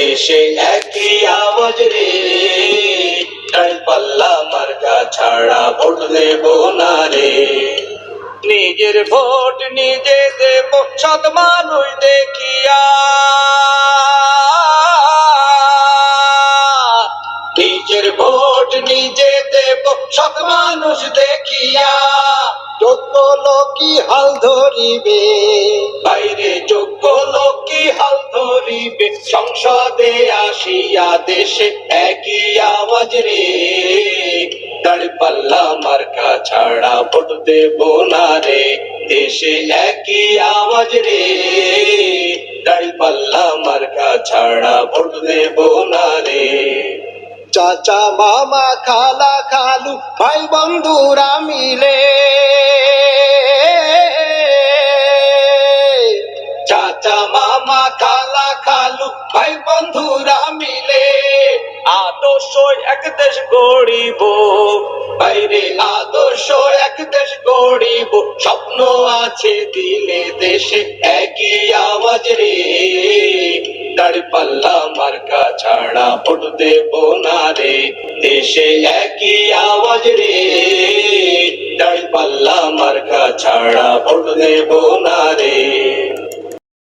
দেশে একই আওয়াজ রে, দাঁড়িপাল্লা মার্কা ছাড়া ভোট দেব না রে। নিজের ভোট নিজে দেব সৎ মানুষ দেখিয়া, নিজের ভোট নিজে দেব সৎ মানুষ দেখিয়া। যোগ্য লোকই হাল ধরিবে, বাইরে যোগ্য লোকই হাল ধরিবে, সংসদে আসিয়া দেশে একই আওয়াজ রে, দাঁড়িপাল্লা মার্কা ছাড়া ভোট দেব না রে। দেশে একই আওয়াজ রে, দাঁড়িপাল্লা মার্কা ছাড়া ভোট দেব না রে। চাচা মামা খালা খালু ভাই বন্ধুরা মিলে, চাচা মামা খালা খালু ভাই বন্ধুরা মিলে, আদর্শ এক দেশ গড়িব, বাইরে আদর্শ এক দেশ গড়িব, স্বপ্ন আছে দিলে দেশে একই আওয়াজ রে, দাঁড়িপাল্লা মার্কা ছাড়া ভোট দেব না রে। দেশে একই আওয়াজ রে, দাঁড়িপাল্লা মার্কা ছাড়া ভোট দেব না রে।